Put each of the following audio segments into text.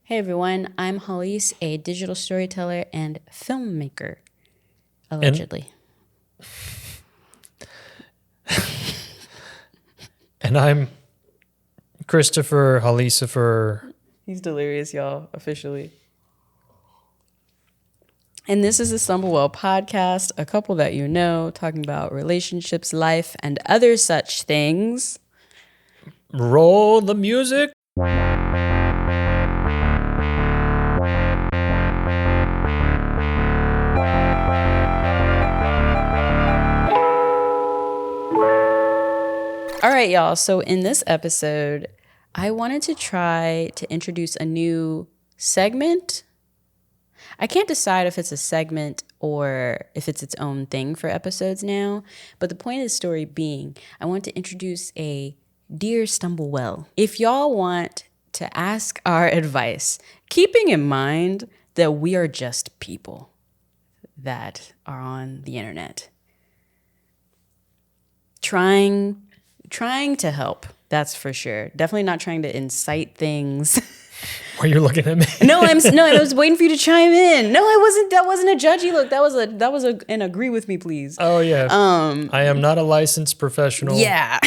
Hey everyone, I'm Halise, a digital storyteller and filmmaker, allegedly. And I'm Christopher Halisifer. He's delirious, y'all, officially. And this is the StumbleWell podcast, a couple that you know, talking about relationships, life, and other such things. Roll the music. All right, y'all. So in this episode, I wanted to try to introduce a new segment. I can't decide if it's a segment or if it's its own thing for episodes now. But the point of the story being, I want to introduce a Dear StumbleWell. If y'all want to ask our advice, keeping in mind that we are just people that are on the internet. Trying to help, that's for sure. Definitely not trying to incite things. Why you're looking at me? No, I was waiting for you to chime in. No, I wasn't. That wasn't a judgy look. That was an agree with me, please. Oh yeah. I am not a licensed professional. Yeah.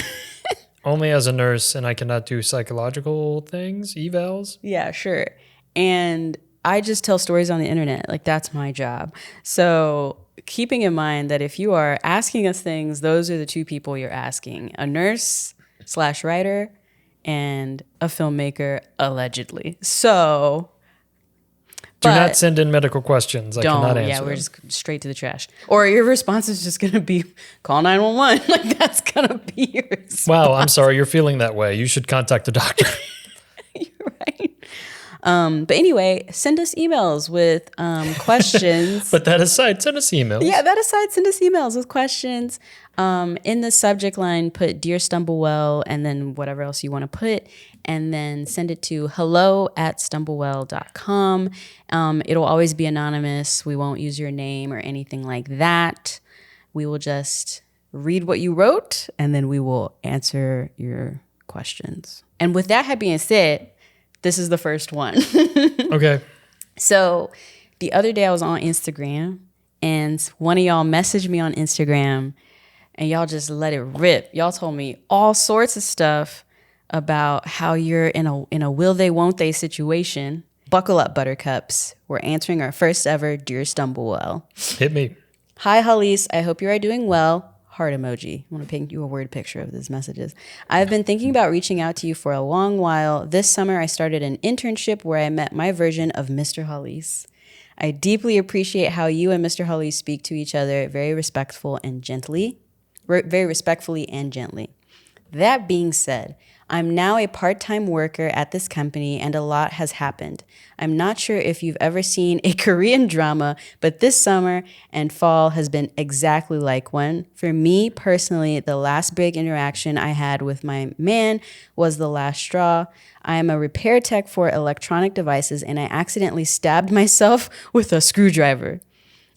Only as a nurse, and I cannot do psychological things, evals. Yeah, sure. And I just tell stories on the internet. Like, that's my job. So keeping in mind that if you are asking us things, those are the two people you're asking: a nurse/writer and a filmmaker, allegedly. So do not send in medical questions. I cannot answer. Yeah, we're just straight to the trash. Or your response is just going to be call 911. Like, that's going to be your response. Wow, I'm sorry you're feeling that way. You should contact a doctor. You're right. But anyway, send us emails with questions. But that aside, send us emails. Yeah, that aside, send us emails with questions. In the subject line, put Dear StumbleWell and then whatever else you want to put, and then send it to hello@stumblewell.com. It'll always be anonymous. We won't use your name or anything like that. We will just read what you wrote, and then we will answer your questions. And with that being said, this is the first one. Okay. So the other day I was on Instagram, and one of y'all messaged me on Instagram, and y'all just let it rip. Y'all told me all sorts of stuff about how you're in a will they, won't they situation. Buckle up, buttercups. We're answering our first ever Dear StumbleWell. Hit me. Hi, Halise. I hope you are doing well. Heart emoji. I want to paint you a word picture of these messages. I've been thinking about reaching out to you for a long while. This summer, I started an internship where I met my version of Mr. Halise. I deeply appreciate how you and Mr. Halise speak to each other very respectfully and gently. That being said, I'm now a part-time worker at this company, and a lot has happened. I'm not sure if you've ever seen a Korean drama, but this summer and fall has been exactly like one. For me personally, the last big interaction I had with my man was the last straw. I am a repair tech for electronic devices, and I accidentally stabbed myself with a screwdriver.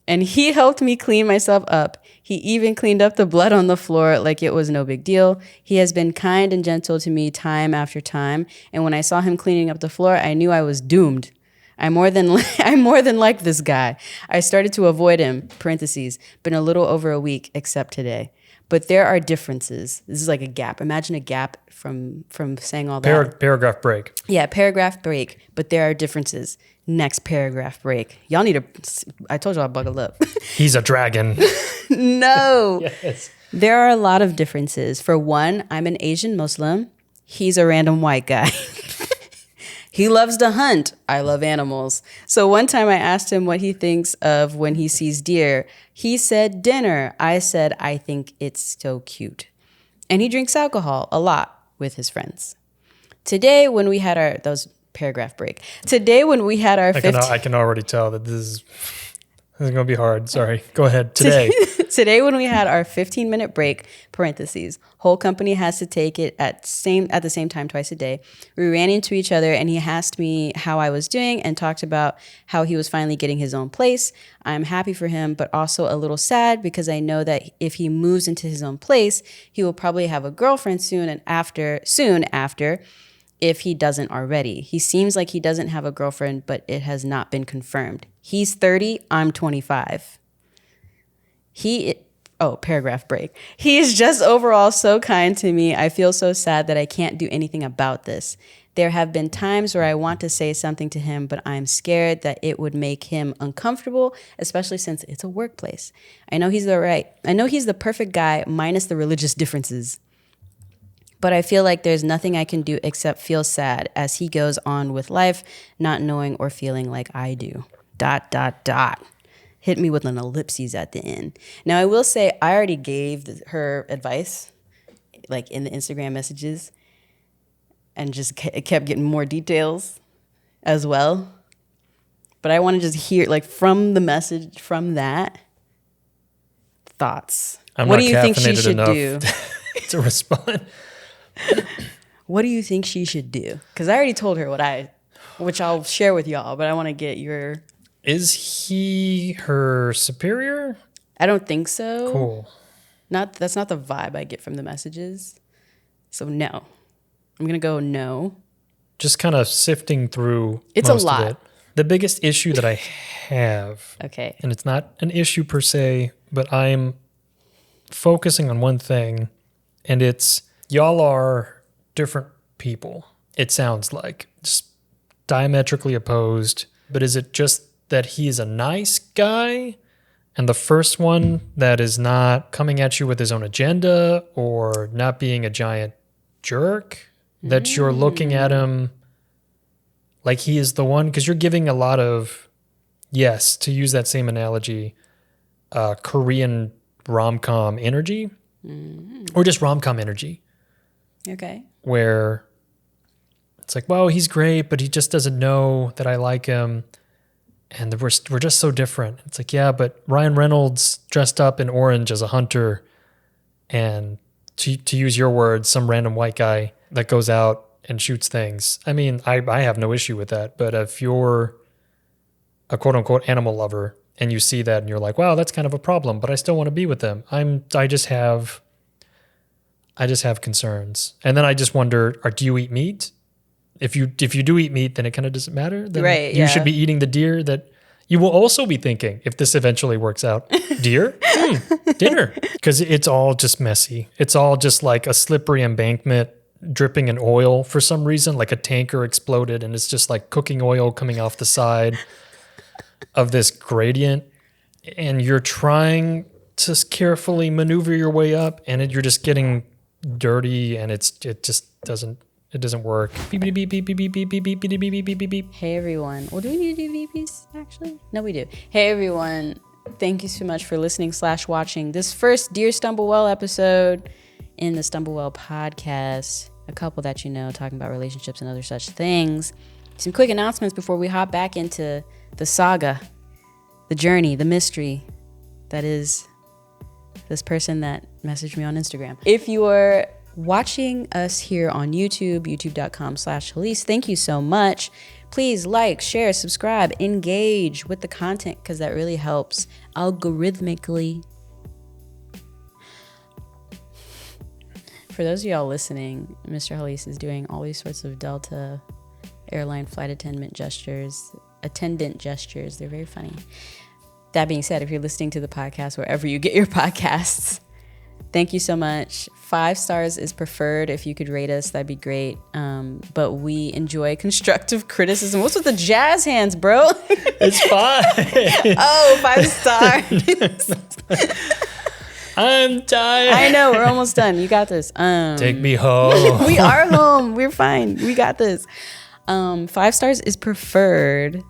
And he helped me clean myself up. He even cleaned up the blood on the floor like it was no big deal. He has been kind and gentle to me time after time. And when I saw him cleaning up the floor, I knew I was doomed. I'm more than like this guy. I started to avoid him, parentheses, been a little over a week, except today. But there are differences. This is like a gap. Imagine a gap from saying all that. Paragraph break. Yeah, paragraph break. But there are differences. Next paragraph break. Y'all need to, I told y'all buckle up. He's a dragon. No. Yes. There are a lot of differences. For one, I'm an Asian Muslim. He's a random white guy. He loves to hunt. I love animals. So one time I asked him what he thinks of when he sees deer. He said dinner. I said, I think it's so cute. And he drinks alcohol a lot with his friends. Today when we had our, that was paragraph break. Today when we had our I can already tell that this is going to be hard. Sorry. Go ahead. Today when we had our 15-minute break, parentheses, whole company has to take it at the same time twice a day. We ran into each other and he asked me how I was doing and talked about how he was finally getting his own place. I'm happy for him, but also a little sad because I know that if he moves into his own place, he will probably have a girlfriend soon after. if he doesn't already. He seems like he doesn't have a girlfriend, but it has not been confirmed. He's 30, I'm 25. Paragraph break. He is just overall so kind to me. I feel so sad that I can't do anything about this. There have been times where I want to say something to him, but I'm scared that it would make him uncomfortable, especially since it's a workplace. I know he's the perfect guy minus the religious differences. But I feel like there's nothing I can do except feel sad as he goes on with life, not knowing or feeling like I do. ... Hit me with an ellipses at the end. Now, I will say I already gave her advice, like in the Instagram messages, and just kept getting more details as well. But I want to just hear, like, from the message, from that, thoughts. What do you think she should do to respond? What do you think she should do? Because I already told her which I'll share with y'all, but I want to get your... Is he her superior? I don't think so. Cool. That's not the vibe I get from the messages. So no. I'm going to go no. Just kind of sifting through it's most a lot. of it. The biggest issue that I have, okay, and it's not an issue per se, but I'm focusing on one thing, and it's y'all are different people. It sounds like just diametrically opposed, but is it just that he's a nice guy and the first one that is not coming at you with his own agenda or not being a giant jerk, that you're looking at him like he is the one? Because you're giving a lot of, yes, to use that same analogy, Korean rom-com energy, or just rom-com energy. Okay. Where it's like, well, he's great, but he just doesn't know that I like him. And we're just so different. It's like, yeah, but Ryan Reynolds dressed up in orange as a hunter, and to use your words, some random white guy that goes out and shoots things. I mean, I have no issue with that. But if you're a quote unquote animal lover and you see that and you're like, wow, that's kind of a problem, but I still want to be with them. I just have concerns. And then I just wonder, do you eat meat? If you do eat meat, then it kind of doesn't matter. Then right, you should be eating the deer that you will also be thinking, if this eventually works out, deer, dinner. Because it's all just messy. It's all just like a slippery embankment dripping in oil for some reason, like a tanker exploded and it's just like cooking oil coming off the side of this gradient. And you're trying to carefully maneuver your way up and you're just getting dirty and it just doesn't work. Beep, beep, beep, beep, beep, beep, beep, beep, beep, beep, beep, beep, beep, beep. Hey, everyone. Well, do we need to do VPs, actually? No, we do. Hey, everyone. Thank you so much for listening / watching this first Dear StumbleWell episode in the StumbleWell podcast. A couple that you know, talking about relationships and other such things. Some quick announcements before we hop back into the saga, the journey, the mystery that is this person that messaged me on Instagram. If you are watching us here on YouTube, youtube.com/Halise, thank you so much. Please like, share, subscribe, engage with the content because that really helps algorithmically. For those of y'all listening, Mr. Halise is doing all these sorts of Delta airline flight attendant gestures. They're very funny. That being said, if you're listening to the podcast wherever you get your podcasts, thank you so much. 5 stars is preferred. If you could rate us, that'd be great. But we enjoy constructive criticism. What's with the jazz hands, bro? It's fine. Oh, 5 stars. I'm tired. I know, we're almost done. You got this. Take me home. We are home. We're fine. We got this. 5 stars is preferred.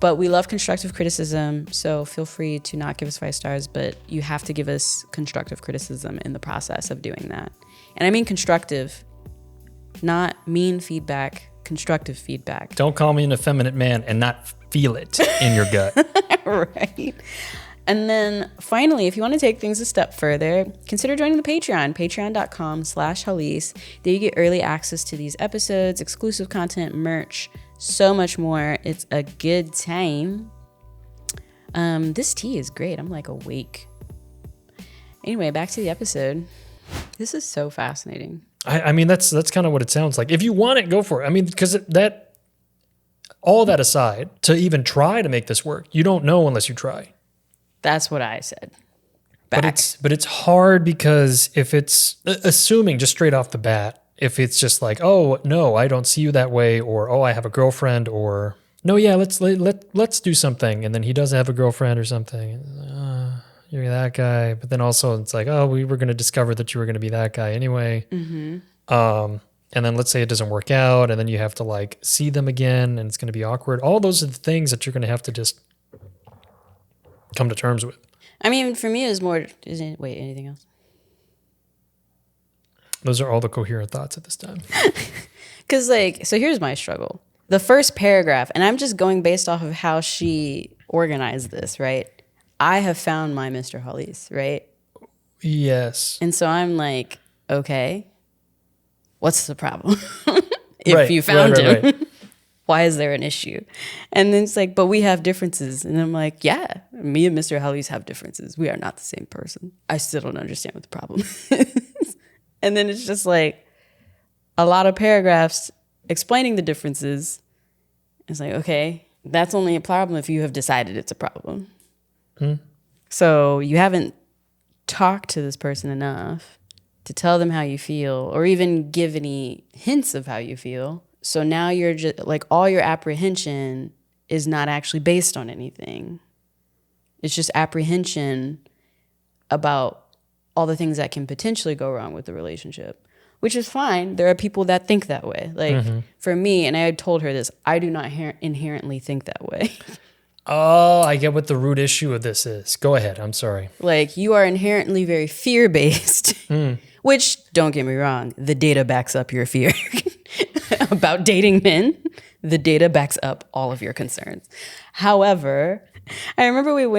But we love constructive criticism, so feel free to not give us 5 stars, but you have to give us constructive criticism in the process of doing that. And I mean constructive, not mean feedback, constructive feedback. Don't call me an effeminate man and not feel it in your gut. Right. And then finally, if you want to take things a step further, consider joining the Patreon, patreon.com/Halise. There you get early access to these episodes, exclusive content, merch, so much more. It's a good time. This tea is great. I'm like awake. Anyway, back to the episode. This is so fascinating. I mean, that's kind of what it sounds like. If you want it, go for it. I mean, because all that aside, to even try to make this work, you don't know unless you try. That's what I said. Back. But it's hard because if it's assuming just straight off the bat, if it's just like, oh no, I don't see you that way, or oh, I have a girlfriend, or no, yeah, let's do something, and then he doesn't have a girlfriend or something. You're that guy, but then also it's like, oh, we were going to discover that you were going to be that guy anyway. Mm-hmm. And then let's say it doesn't work out, and then you have to like see them again, and it's going to be awkward. All those are the things that you're going to have to just come to terms with. I mean, for me, it was more. Wait, anything else? Those are all the coherent thoughts at this time. Because, like, so here's my struggle. The first paragraph, and I'm just going based off of how she organized this, right? I have found my Mr. Hollis, right? Yes. And so I'm like, okay, what's the problem? If you found him. Right. Why is there an issue? And then it's like, but we have differences. And I'm like, yeah, me and Mr. Hollis have differences. We are not the same person. I still don't understand what the problem is. And then it's just like a lot of paragraphs explaining the differences. It's like, okay, that's only a problem if you have decided it's a problem. So you haven't talked to this person enough to tell them how you feel or even give any hints of how you feel. So now you're just like all your apprehension is not actually based on anything. It's just apprehension about all the things that can potentially go wrong with the relationship, which is fine. There are people that think that way. Like for me, and I had told her this, I do not inherently think that way. Oh, I get what the root issue of this is. Go ahead. I'm sorry. Like you are inherently very fear-based, which don't get me wrong, the data backs up your fear. About dating men, the data backs up all of your concerns. However, I remember we were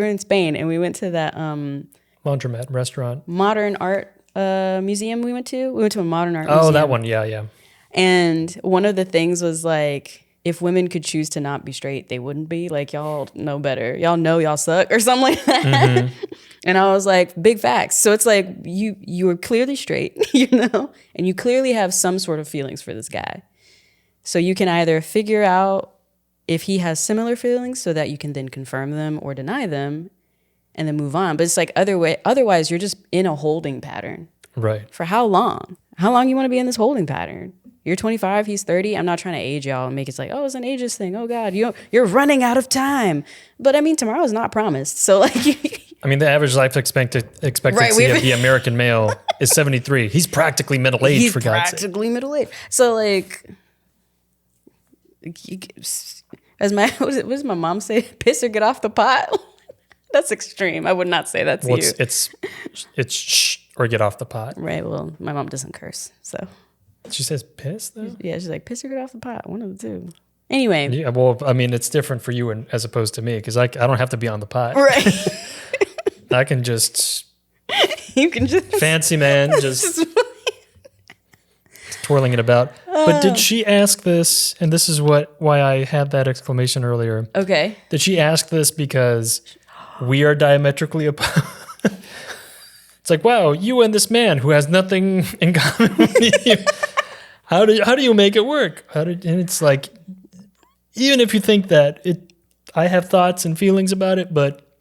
in Spain and we went to that laundromat restaurant, modern art museum we went to. We went to a modern art museum. Oh, that one. Yeah. And one of the things was like, if women could choose to not be straight, they wouldn't be. Like, y'all know better. Y'all know y'all suck or something like that. And I was like, big facts. So it's like you were clearly straight, you know, and you clearly have some sort of feelings for this guy. So you can either figure out if he has similar feelings so that you can then confirm them or deny them and then move on. But it's like otherwise you're just in a holding pattern. Right. For how long? How long you want to be in this holding pattern? You're 25, he's 30. I'm not trying to age y'all and make it like, oh, it's an ageist thing. Oh God, you're running out of time. But I mean, tomorrow's not promised. So like, I mean, the average life expectancy of the American male is 73. He's practically middle aged, for God's sake. He's practically middle aged. So like, what does my mom say? Piss or get off the pot. That's extreme. I would not say that to you. It's shh or get off the pot. Right. Well, my mom doesn't curse, so. She says piss, though? Yeah, she's like, piss or get off the pot. One of the two. Anyway. Yeah, well, I mean, it's different for you as opposed to me because I don't have to be on the pot. Right. I can just... You can just... Fancy man, just twirling it about. But did she ask this, and this is why I had that exclamation earlier. Okay. Did she ask this because we are diametrically opposed? It's like, wow, you and this man who has nothing in common with you. How do you make it work? And it's like, even if you think that, I have thoughts and feelings about it, but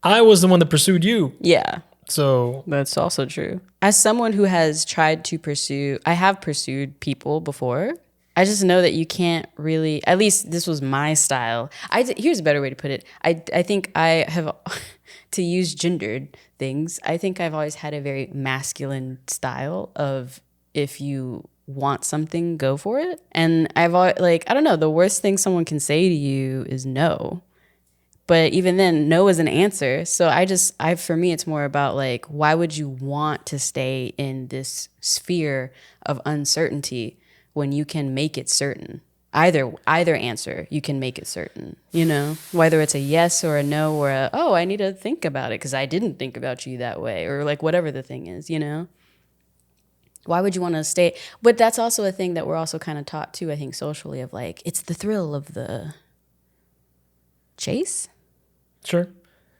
I was the one that pursued you. Yeah. So that's also true. As someone who has tried to I have pursued people before. I just know that you can't really, at least this was my style. Here's a better way to put it. I think I have, to use gendered things, I think I've always had a very masculine style of if you want something, go for it. And I've always, like, I don't know, the worst thing someone can say to you is no. But even then, no is an answer. So for me, it's more about like, why would you want to stay in this sphere of uncertainty when you can make it certain? Either answer, you can make it certain, you know, whether it's a yes or a no or I need to think about it because I didn't think about you that way, or like whatever the thing is, you know. Why would you want to stay? But that's also a thing that we're also kind of taught too, I think, socially, of like, it's the thrill of the chase. Sure.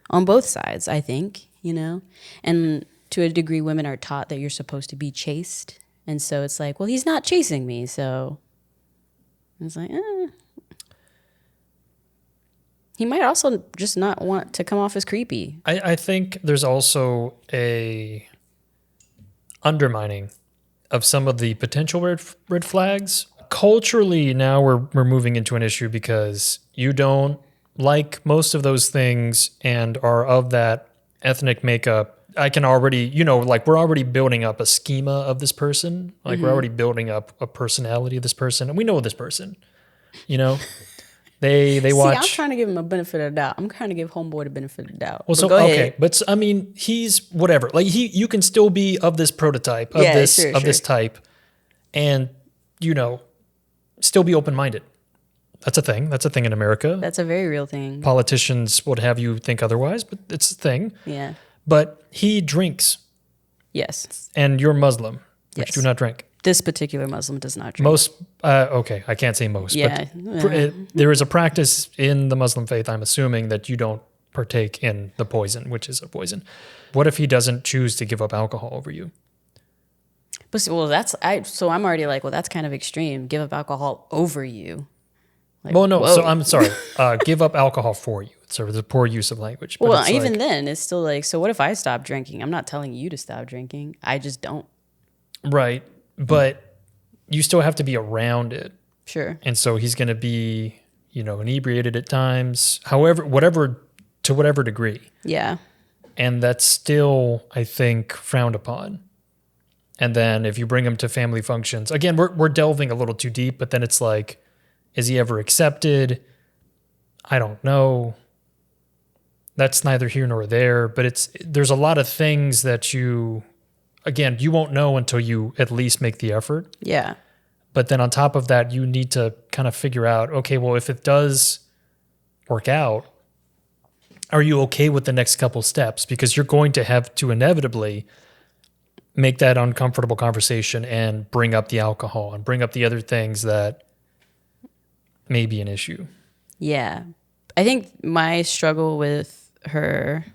On both sides, I think, you know. And to a degree, women are taught that you're supposed to be chaste. And so it's like, well, he's not chasing me. So it's like, He might also just not want to come off as creepy. I think there's also a undermining of some of the potential red flags. Culturally, now we're moving into an issue because you don't like most of those things and are of that ethnic makeup. I can already, like we're already building up a schema of this person. Like we're already building up a personality of this person, and we know this person. They watch. See, I'm trying to give him a benefit of the doubt. I'm trying to give homeboy the benefit of the doubt. Well, but go ahead. But I mean, he's whatever. Like you can still be of this prototype of this type, and still be open minded. That's a thing. That's a thing in America. That's a very real thing. Politicians would have you think otherwise, but it's a thing. Yeah. But he drinks. Yes. And you're Muslim, which do not drink. This particular Muslim does not drink. Most, I can't say most. Yeah. But there is a practice in the Muslim faith, I'm assuming, that you don't partake in the poison, which is a poison. What if he doesn't choose to give up alcohol over you? But so I'm already like, well, that's kind of extreme. Give up alcohol over you. Like, well, no. whoa. So I'm sorry. Give up alcohol for you. So it's a poor use of language. But well, even then, it's still like, so what if I stop drinking? I'm not telling you to stop drinking. I just don't. Right. But you still have to be around it. Sure. And so he's going to be, inebriated at times, to whatever degree. Yeah. And that's still, I think, frowned upon. And then if you bring him to family functions, again, we're delving a little too deep, but then it's like, is he ever accepted? I don't know. That's neither here nor there, but there's a lot of things that you won't know until you at least make the effort. Yeah. But then on top of that, you need to kind of figure out, okay, well, if it does work out, are you okay with the next couple steps? Because you're going to have to inevitably make that uncomfortable conversation and bring up the alcohol and bring up the other things that may be an issue. Yeah. I think my struggle with her,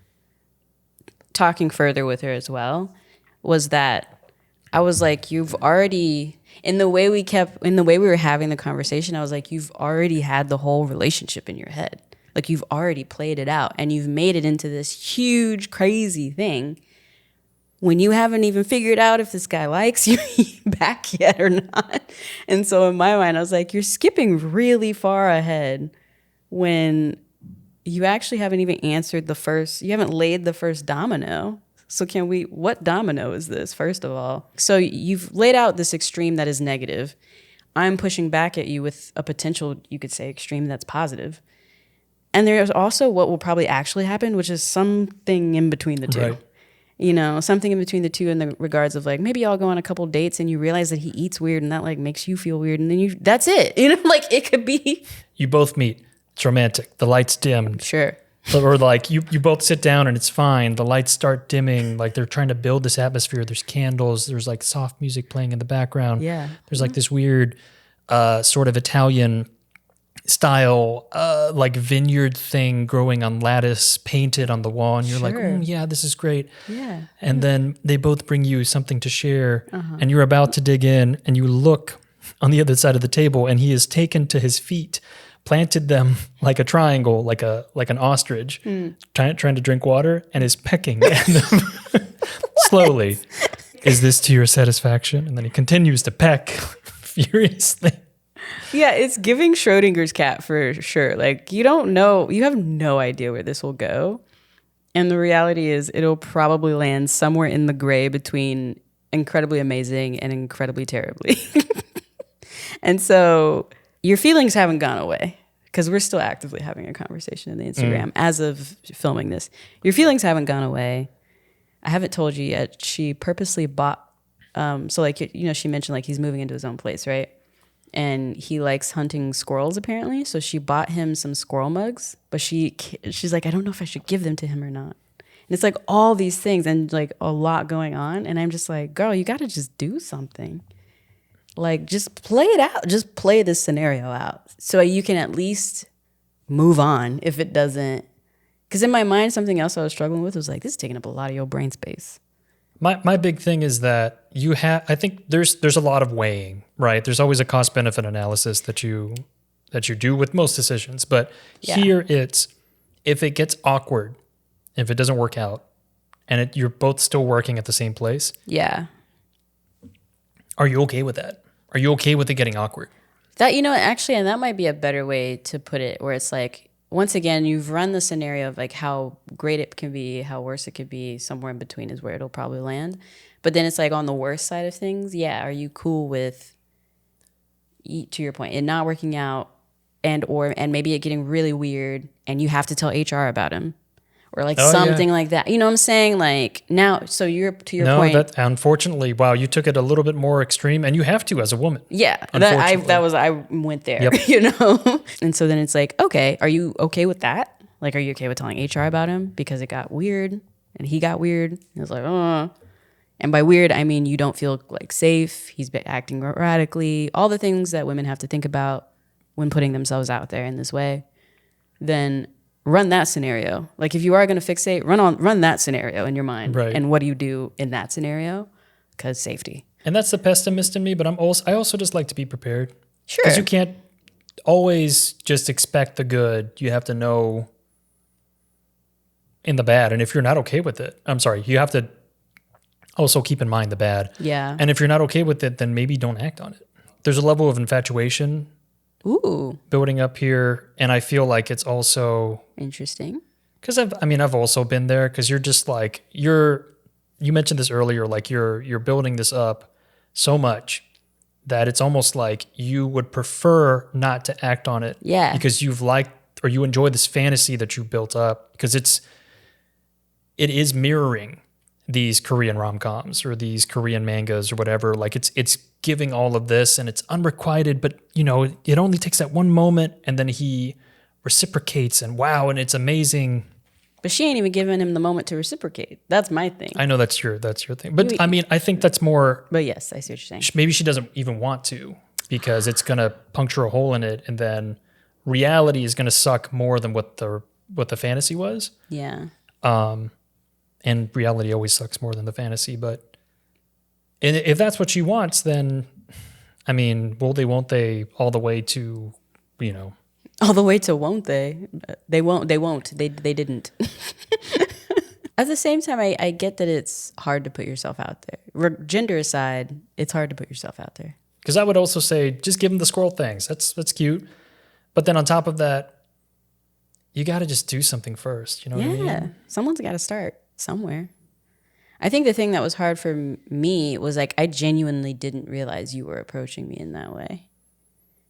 talking further with her as well, was that I was like, you've already, in the way we were having the conversation, I was like, you've already had the whole relationship in your head. Like you've already played it out and you've made it into this huge, crazy thing when you haven't even figured out if this guy likes you back yet or not. And so in my mind, I was like, you're skipping really far ahead when you actually haven't even you haven't laid the first domino. So what domino is this, first of all? So you've laid out this extreme that is negative. I'm pushing back at you with a potential, you could say, extreme that's positive. And there's also what will probably actually happen, which is something in between the two. Right. Something in between the two in the regards of like, maybe y'all go on a couple dates and you realize that he eats weird and that like makes you feel weird. And then that's it. Like it could be. You both meet. It's romantic. The lights dim. Sure. Or like you both sit down and it's fine. The lights start dimming. Like they're trying to build this atmosphere. There's candles. There's like soft music playing in the background. Yeah. There's like this weird sort of Italian style like vineyard thing growing on lattice painted on the wall. And you're like, yeah, this is great. Yeah. And then they both bring you something to share and you're about to dig in and you look on the other side of the table and he is taken to his feet, planted them like a triangle, like an ostrich, trying to drink water, and is pecking at them slowly. Is this to your satisfaction? And then he continues to peck furiously. Yeah, it's giving Schrodinger's cat for sure. Like you don't know, you have no idea where this will go. And the reality is it'll probably land somewhere in the gray between incredibly amazing and incredibly terribly. And so your feelings haven't gone away because we're still actively having a conversation in the Instagram as of filming this. Your feelings haven't gone away. I haven't told you yet. She purposely bought, so like, she mentioned like he's moving into his own place, right? And he likes hunting squirrels apparently. So she bought him some squirrel mugs, but she's like, I don't know if I should give them to him or not. And it's like all these things and like a lot going on. And I'm just like, girl, you got to just do something. Like just play it out. Just play this scenario out so you can at least move on if it doesn't. Because in my mind, something else I was struggling with was like, this is taking up a lot of your brain space. My big thing is that I think there's a lot of weighing, right? There's always a cost benefit analysis that you do with most decisions, but here it's if it gets awkward, if it doesn't work out, and you're both still working at the same place. Yeah. Are you okay with that? Are you okay with it getting awkward? That, actually, and that might be a better way to put it, where it's like, once again, you've run the scenario of like how great it can be, how worse it could be, somewhere in between is where it'll probably land. But then it's like on the worst side of things, are you cool with, to your point, it not working out and maybe it getting really weird and you have to tell HR about him or like something like that. You know what I'm saying? Like now, so you're to your point. No, that unfortunately, wow, you took it a little bit more extreme, and you have to as a woman. Yeah, I went there. Yep. And so then it's like, okay, are you okay with that? Like, are you okay with telling HR about him because it got weird and he got weird? It was like, oh. And by weird, I mean you don't feel like safe. He's been acting erratically. All the things that women have to think about when putting themselves out there in this way. Then run that scenario. Like if you are going to fixate, run that scenario in your mind. Right. And what do you do in that scenario? Because safety. And that's the pessimist in me, but I also just like to be prepared. Sure. Because you can't always just expect the good. You have to know in the bad. And if you're not okay with it, you have to also keep in mind the bad. Yeah. And if you're not okay with it, then maybe don't act on it. There's a level of infatuation building up here, and I feel like it's also interesting because I've also been there, because you're just like you mentioned this earlier, like you're building this up so much that it's almost like you would prefer not to act on it, because you enjoy this fantasy that you built up, because it is mirroring these Korean rom-coms or these Korean mangas or whatever. Like it's giving all of this, and it's unrequited, but it only takes that one moment, and then he reciprocates, and wow, and it's amazing. But she ain't even giving him the moment to reciprocate. That's my thing. I know that's your thing, but I think that's more. But yes, I see what you're saying. Maybe she doesn't even want to, because it's gonna puncture a hole in it, and then reality is gonna suck more than what the fantasy was. Yeah. And reality always sucks more than the fantasy, but if that's what she wants, then, will they, won't they, all the way to, All the way to won't they? They won't. They didn't. At the same time, I get that it's hard to put yourself out there. Gender aside, it's hard to put yourself out there. Because I would also say, just give them the squirrel things. That's cute. But then on top of that, you got to just do something first. You know what I mean? Someone's got to start somewhere. I think the thing that was hard for me was like I genuinely didn't realize you were approaching me in that way,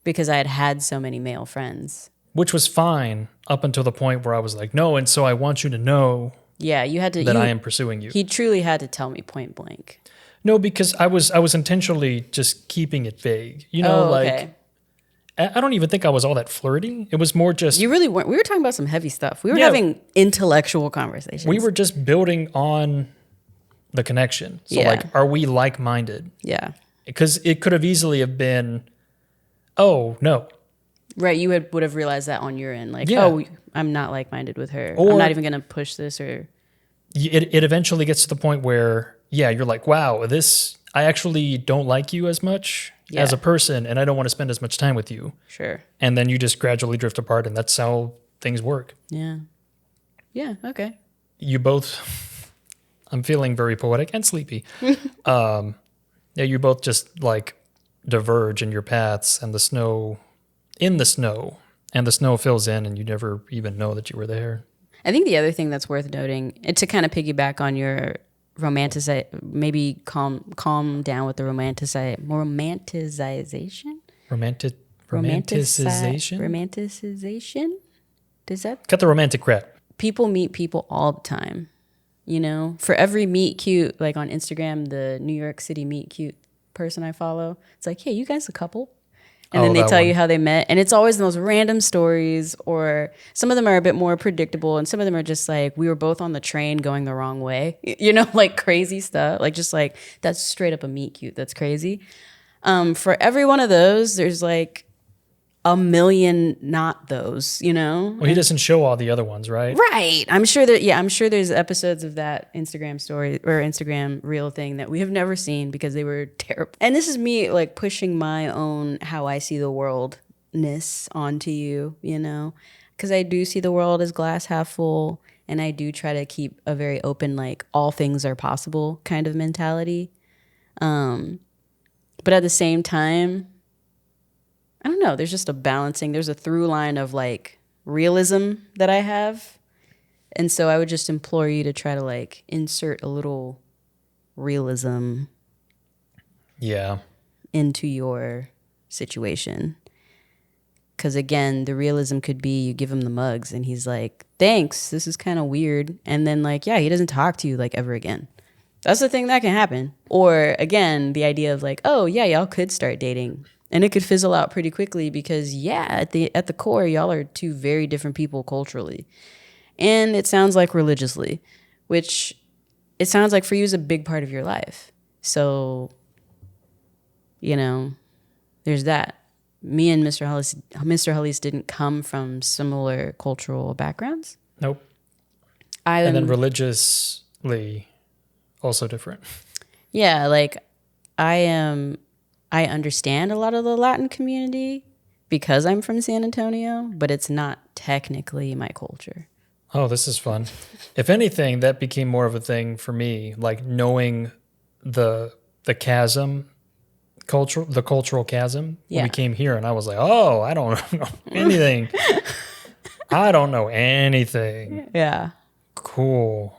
because I had so many male friends. Which was fine up until the point where I was like, no, and so I want you to know you had to, that I am pursuing you. He truly had to tell me point blank. No, because I was intentionally just keeping it vague. Okay. I don't even think I was all that flirty. It was more just... You really weren't. We were talking about some heavy stuff. We were having intellectual conversations. We were just building on the connection. So are we like-minded? Yeah. Because it could have easily have been, oh, no. Right. You would have realized that on your end. Like, oh, I'm not like-minded with her. Or I'm not even going to push this. Or it eventually gets to the point where, you're like, wow, I actually don't like you as much as a person, and I don't want to spend as much time with you. Sure. And then you just gradually drift apart, and that's how things work. Yeah. Yeah, okay. You both, I'm feeling very poetic and sleepy. You both just like diverge in your paths, and the snow fills in, and you never even know that you were there. I think the other thing that's worth noting, and to kind of piggyback on your maybe calm down with the romanticization. Romanticization? Does that... Cut the romantic crap. People meet people all the time. For every meet cute, like on Instagram, the New York City meet cute person I follow, it's like, hey, you guys a couple? And then they tell you how they met. And it's always the most random stories, or some of them are a bit more predictable, and some of them are just like, we were both on the train going the wrong way. Like crazy stuff. Like just like, that's straight up a meet cute. That's crazy. For every one of those, there's like a million not those, you know? Well, he doesn't show all the other ones, right? Right. I'm sure there's episodes of that Instagram story or Instagram reel thing that we have never seen because they were terrible. And this is me like pushing my own how I see the worldness onto you, you know? Because I do see the world as glass half full, and I do try to keep a very open, like all things are possible kind of mentality. But at the same time, I don't know, there's just a balancing, there's a through line of like realism that I have. And so I would just implore you to try to like insert a little realism into your situation. Because again, the realism could be you give him the mugs and he's like, thanks, this is kind of weird. And then like, yeah, he doesn't talk to you like ever again. That's the thing that can happen. Or again, the idea of like, oh yeah, y'all could start dating. And it could fizzle out pretty quickly because yeah, at the core, y'all are two very different people culturally. And it sounds like religiously, which it sounds like for you is a big part of your life. So, you know, there's that. Me and Mr. Hollis didn't come from similar cultural backgrounds. Nope. And then religiously also different. Yeah, like I understand a lot of the Latin community because I'm from San Antonio, but it's not technically my culture. Oh, this is fun. If anything, that became more of a thing for me, like knowing the chasm, the cultural chasm when we came here, and I was like, oh, I don't know anything. I don't know anything. Yeah. Cool.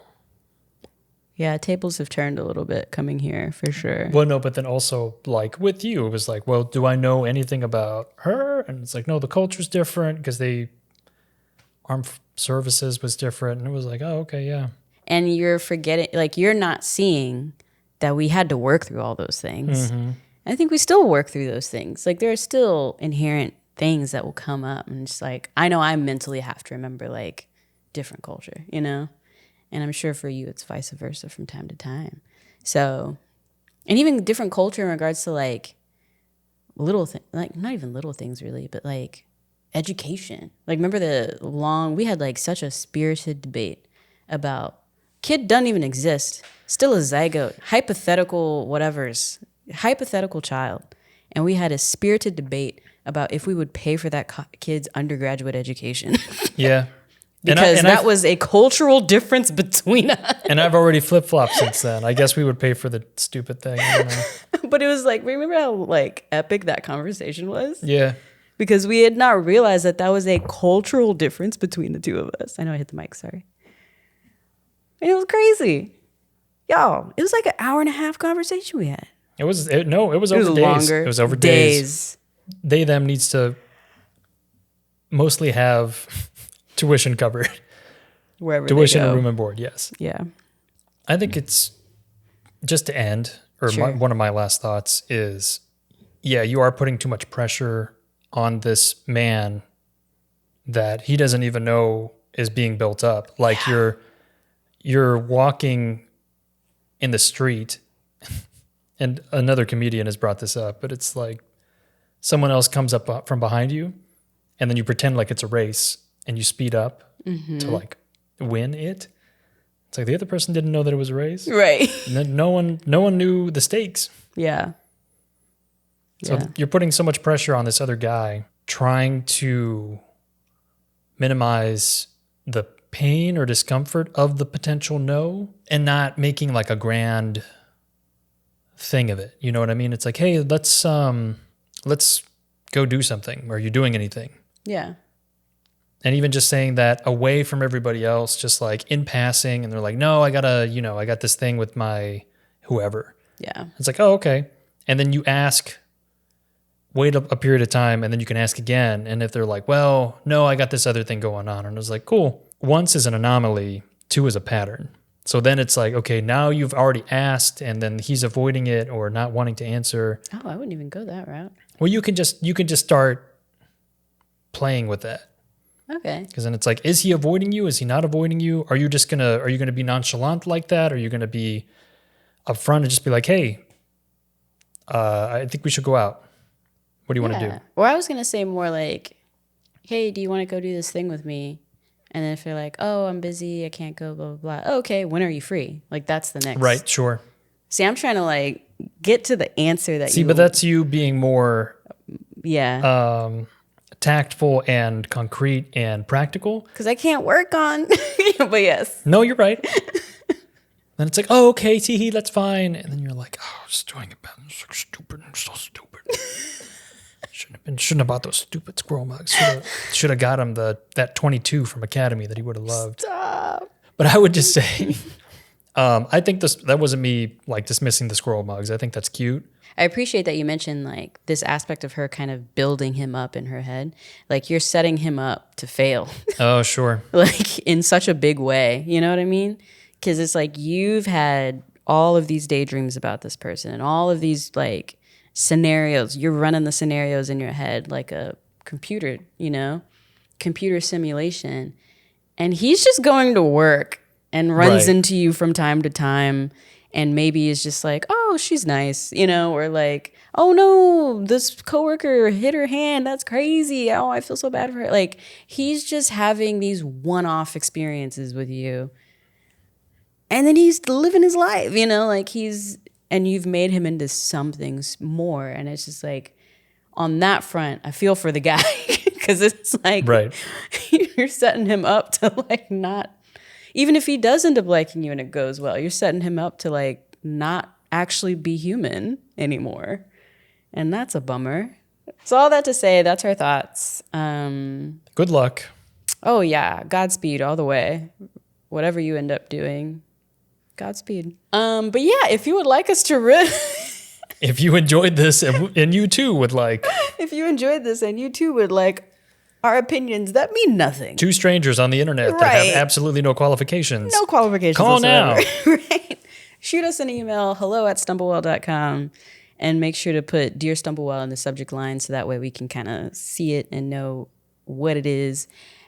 Yeah, tables have turned a little bit coming here for sure. Well, no, but then also like with you, it was like, well, do I know anything about her? And it's like, no, the culture's different because armed services was different. And it was like, oh, okay, yeah. And you're forgetting, like you're not seeing that we had to work through all those things. Mm-hmm. I think we still work through those things. Like there are still inherent things that will come up. And it's like, I know I mentally have to remember like different culture, you know? And I'm sure for you, it's vice versa from time to time. So, and even different culture in regards to like little things, like not even little things really, but like education. Like remember we had like such a spirited debate about kid doesn't even exist, still a zygote, hypothetical child. And we had a spirited debate about if we would pay for that kid's undergraduate education. Yeah. Because that was a cultural difference between us. And I've already flip-flopped since then. I guess we would pay for the stupid thing. I don't know. But it was like, remember how like epic that conversation was? Yeah. Because we had not realized that was a cultural difference between the two of us. I know I hit the mic, sorry. And it was crazy. Y'all, it was like an hour and a half conversation we had. It was over days. Longer. It was over days. They, them needs to mostly have tuition covered. Wherever tuition they go. And room and board, yes. Yeah. I think it's, just to end, or sure. one of my last thoughts is, yeah, you are putting too much pressure on this man that he doesn't even know is being built up. Like you're walking in the street, and another comedian has brought this up, but it's like someone else comes up from behind you, and then you pretend like it's a race, and you speed up to like win it. It's like the other person didn't know that it was a race. Right. And then no one knew the stakes. Yeah. So you're putting so much pressure on this other guy, trying to minimize the pain or discomfort of the potential no, and not making like a grand thing of it. You know what I mean? It's like, hey, let's go do something. Are you doing anything? Yeah. And even just saying that away from everybody else, just like in passing, and they're like, no, I got this thing with my whoever. Yeah. It's like, oh, okay. And then you ask, wait a period of time, and then you can ask again. And if they're like, well, no, I got this other thing going on. And it's like, cool. Once is an anomaly, two is a pattern. So then it's like, okay, now you've already asked, and then he's avoiding it or not wanting to answer. Oh, I wouldn't even go that route. Well, you can just start playing with that. Okay. Because then it's like, is he avoiding you? Is he not avoiding you? Are you gonna be nonchalant like that? Are you gonna be upfront and just be like, hey, I think we should go out. What do you want to do? Or I was going to say more like, hey, do you want to go do this thing with me? And then if you're like, oh, I'm busy, I can't go, blah, blah, blah. Oh, okay, when are you free? Like, that's the next. Right, sure. See, I'm trying to like get to the answer that but that's you being more tactful and concrete and practical. Because I can't work on, but yes. No, you're right. Then it's like, oh, okay, teehee, that's fine. And then you're like, oh, I was doing it, man. It's so stupid. I'm so stupid. Shouldn't have bought those stupid squirrel mugs. Should have got him that 22 from Academy that he would have loved. Stop. But I would just say, I think that wasn't me like dismissing the squirrel mugs. I think that's cute. I appreciate that you mentioned like this aspect of her kind of building him up in her head. Like you're setting him up to fail. Oh, sure. Like in such a big way. You know what I mean? Because it's like you've had all of these daydreams about this person and all of these like scenarios. You're running the scenarios in your head like a computer, computer simulation. And he's just going to work and runs into you from time to time. And maybe is just like, oh, she's nice, or like, oh no, this coworker hit her hand. That's crazy. Oh, I feel so bad for her. Like he's just having these one-off experiences with you. And then he's living his life, and you've made him into something more. And it's just like, on that front, I feel for the guy because it's like, you're setting him up to like not, even if he does end up liking you and it goes well, you're setting him up to like not actually be human anymore. And that's a bummer. So all that to say, that's our thoughts. Good luck. Oh yeah. Godspeed all the way. Whatever you end up doing. Godspeed. But yeah, if you would like us to if you enjoyed this and you too would like. If you enjoyed this and you too would like our opinions, that mean nothing. Two strangers on the internet that have absolutely no qualifications. No qualifications. Call now. Right. Shoot us an email, hello@stumblewell.com, and make sure to put Dear Stumblewell in the subject line so that way we can kind of see it and know what it is.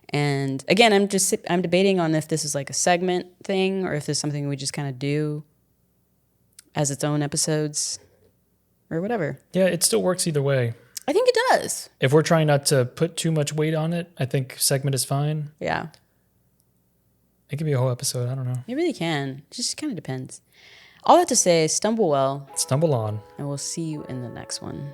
And again, I'm debating on if this is like a segment thing or if there's something we just kind of do as its own episodes or whatever. Yeah, it still works either way. I think it does. If we're trying not to put too much weight on it, I think segment is fine. Yeah. It could be a whole episode. I don't know. It really can. It just kind of depends. All that to say, stumble well. Stumble on. And we'll see you in the next one.